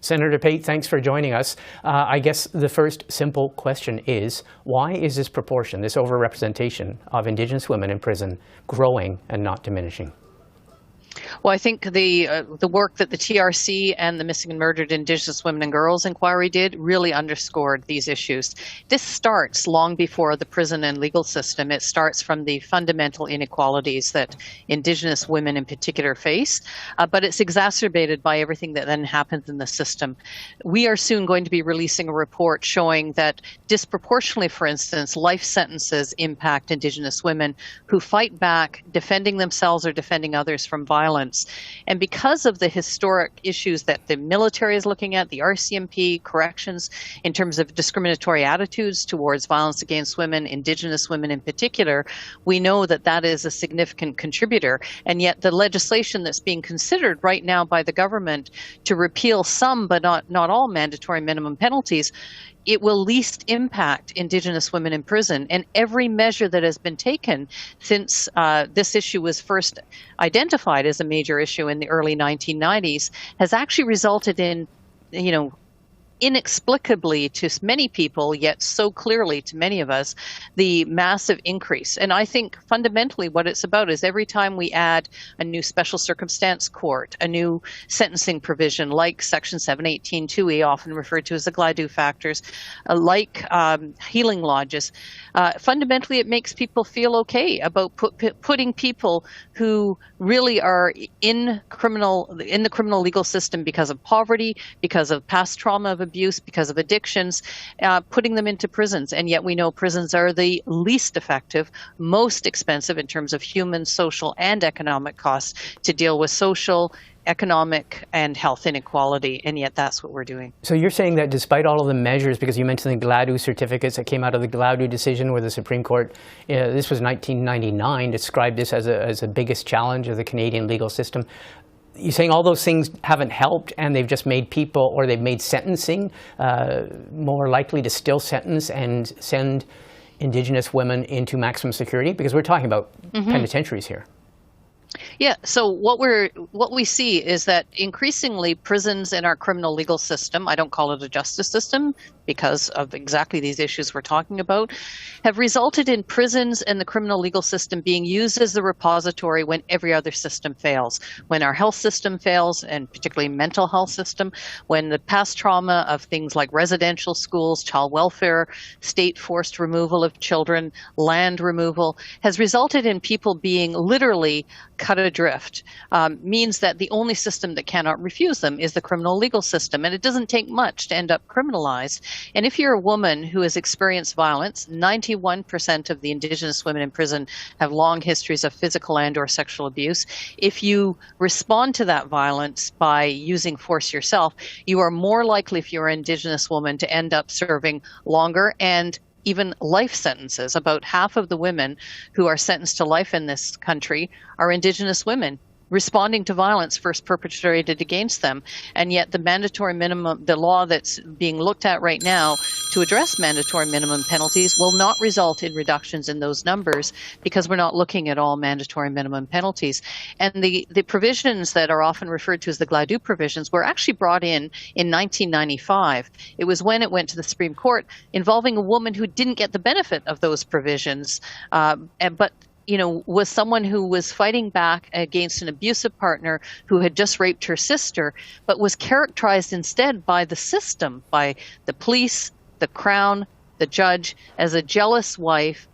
Senator Pate, thanks for joining us. I guess the first simple question is, why is this proportion, this overrepresentation of Indigenous women in prison growing and not diminishing? Well, I think the work that the TRC and the Missing and Murdered Indigenous Women and Girls Inquiry did really underscored these issues. This starts long before the prison and legal system. It starts from the fundamental inequalities that Indigenous women in particular face, but it's exacerbated by everything that then happens in the system. We are soon going to be releasing a report showing that disproportionately, for instance, life sentences impact Indigenous women who fight back, defending themselves or defending others from violence. And because of the historic issues that the military is looking at, the RCMP, corrections, in terms of discriminatory attitudes towards violence against women, Indigenous women in particular, we know that that is a significant contributor. And yet the legislation that's being considered right now by the government to repeal some but not all mandatory minimum penalties, it will least impact Indigenous women in prison. And every measure that has been taken since this issue was first identified as a major issue in the early 1990s has actually resulted in, inexplicably to many people, yet so clearly to many of us, the massive increase. And I think fundamentally what it's about is every time we add a new special circumstance court, a new sentencing provision like Section 718(2)(e, often referred to as the Gladoo factors, like healing lodges, fundamentally it makes people feel okay about putting people who really are in the criminal legal system because of poverty, because of past trauma of abuse, because of addictions, putting them into prisons. And yet we know prisons are the least effective, most expensive in terms of human, social, and economic costs to deal with social, economic, and health inequality, and yet that's what we're doing. So you're saying that despite all of the measures, because you mentioned the Gladoo certificates that came out of the Gladoo decision where the Supreme Court, this was 1999, described this as the biggest challenge of the Canadian legal system. You're saying all those things haven't helped and they've just made people, or they've made sentencing more likely to still sentence and send Indigenous women into maximum security? Because we're talking about penitentiaries here. Yeah, so what we see is that increasingly prisons in our criminal legal system, I don't call it a justice system because of exactly these issues we're talking about, have resulted in prisons and the criminal legal system being used as the repository when every other system fails. When our health system fails, and particularly mental health system, when the past trauma of things like residential schools, child welfare, state forced removal of children, land removal, has resulted in people being literally cut adrift, means that the only system that cannot refuse them is the criminal legal system. And it doesn't take much to end up criminalized. And if you're a woman who has experienced violence, 91% of the Indigenous women in prison have long histories of physical and or sexual abuse. If you respond to that violence by using force yourself, you are more likely, if you're an Indigenous woman, to end up serving longer and even life sentences. About half of the women who are sentenced to life in this country are Indigenous women responding to violence first perpetrated against them. And yet the mandatory minimum, the law that's being looked at right now to address mandatory minimum penalties will not result in reductions in those numbers because we're not looking at all mandatory minimum penalties. And the provisions that are often referred to as the Gladoo provisions were actually brought in 1995. It was when it went to the Supreme Court involving a woman who didn't get the benefit of those provisions, but was someone who was fighting back against an abusive partner who had just raped her sister, but was characterized instead by the system, by the police, the Crown, the judge, as a jealous wife,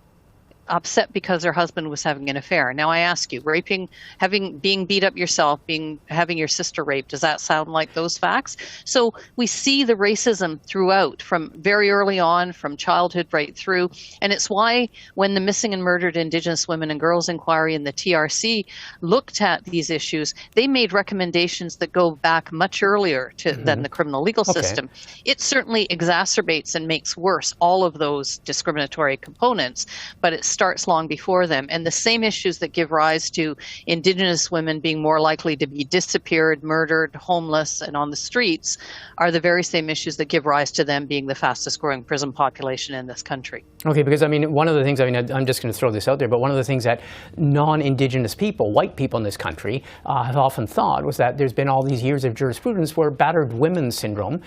upset because her husband was having an affair. Now I ask you, being beat up yourself, having your sister raped, does that sound like those facts? So we see the racism throughout, from very early on, from childhood right through. And it's why when the Missing and Murdered Indigenous Women and Girls Inquiry and the TRC looked at these issues, they made recommendations that go back much earlier than the criminal legal system. It certainly exacerbates and makes worse all of those discriminatory components, but it starts long before them. And the same issues that give rise to Indigenous women being more likely to be disappeared, murdered, homeless, and on the streets are the very same issues that give rise to them being the fastest growing prison population in this country. Okay, because I mean, one of the things, I mean, I'm just going to throw this out there, but one of the things that non-Indigenous people, white people in this country, have often thought was that there's been all these years of jurisprudence where battered women syndrome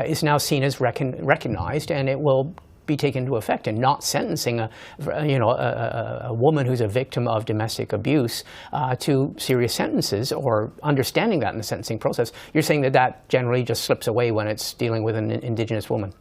is now seen as recognized, and it will be taken into effect, and not sentencing a woman who's a victim of domestic abuse to serious sentences, or understanding that in the sentencing process. You're saying that that generally just slips away when it's dealing with an Indigenous woman.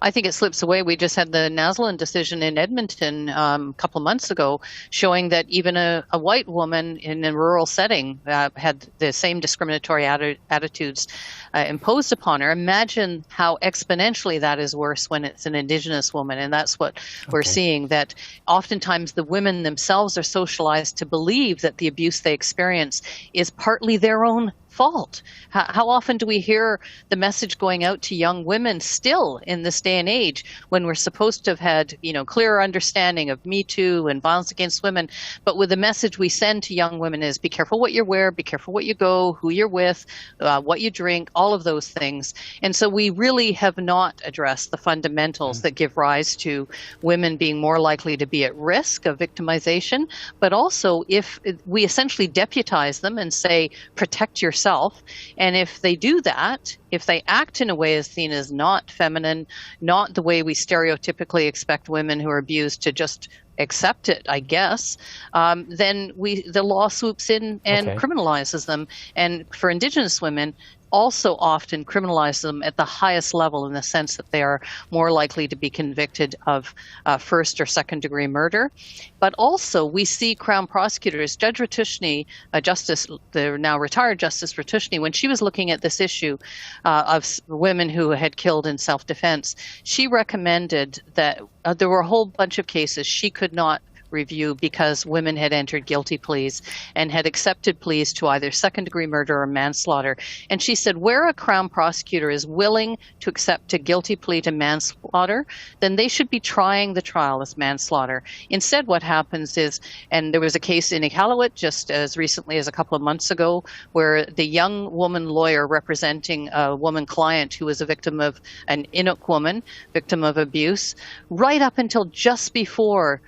I think it slips away. We just had the Naslin decision in Edmonton a couple of months ago showing that even a white woman in a rural setting had the same discriminatory attitudes imposed upon her. Imagine how exponentially that is worse when it's an Indigenous woman. And that's what we're seeing, that oftentimes the women themselves are socialized to believe that the abuse they experience is partly their own fault. How often do we hear the message going out to young women still in this day and age, when we're supposed to have had, clearer understanding of Me Too and violence against women, but with the message we send to young women is be careful what you wear, be careful what you go, who you're with, what you drink, all of those things. And so we really have not addressed the fundamentals that give rise to women being more likely to be at risk of victimization, but also if we essentially deputize them and say, protect yourself. And if they do that, if they act in a way as seen as not feminine, not the way we stereotypically expect women who are abused to just accept it, I guess, then the law swoops in and criminalizes them. And for Indigenous women, also often criminalize them at the highest level, in the sense that they are more likely to be convicted of first or second degree murder. But also we see Crown prosecutors, Judge Ratushny, the now retired Justice Ratushny, when she was looking at this issue of women who had killed in self-defense, she recommended that there were a whole bunch of cases she could not review because women had entered guilty pleas and had accepted pleas to either second-degree murder or manslaughter. And she said, where a Crown prosecutor is willing to accept a guilty plea to manslaughter, then they should be trying the trial as manslaughter. Instead, what happens is, and there was a case in Iqaluit just as recently as a couple of months ago, where the young woman lawyer representing a woman client who was a victim of an Inuk woman, victim of abuse, right up until just before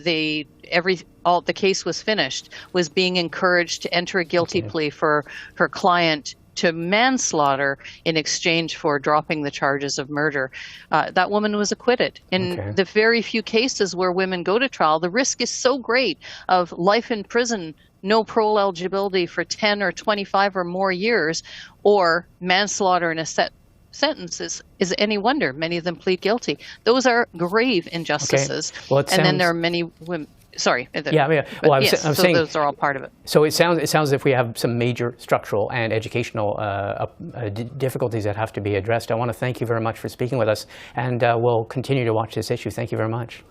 the case was finished, was being encouraged to enter a guilty plea for her client to manslaughter in exchange for dropping the charges of murder. That woman was acquitted. In the very few cases where women go to trial, the risk is so great of life in prison, no parole eligibility for 10 or 25 or more years, or manslaughter in a set sentence is any wonder many of them plead guilty. Those are grave injustices. Well, then there are many women. Sorry. Well, I'm saying those are all part of it. So it sounds as if we have some major structural and educational difficulties that have to be addressed. I want to thank you very much for speaking with us, and we'll continue to watch this issue. Thank you very much.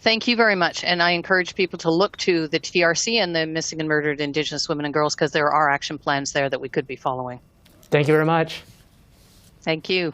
Thank you very much. And I encourage people to look to the TRC and the Missing and Murdered Indigenous Women and Girls, because there are action plans there that we could be following. Thank you very much. Thank you.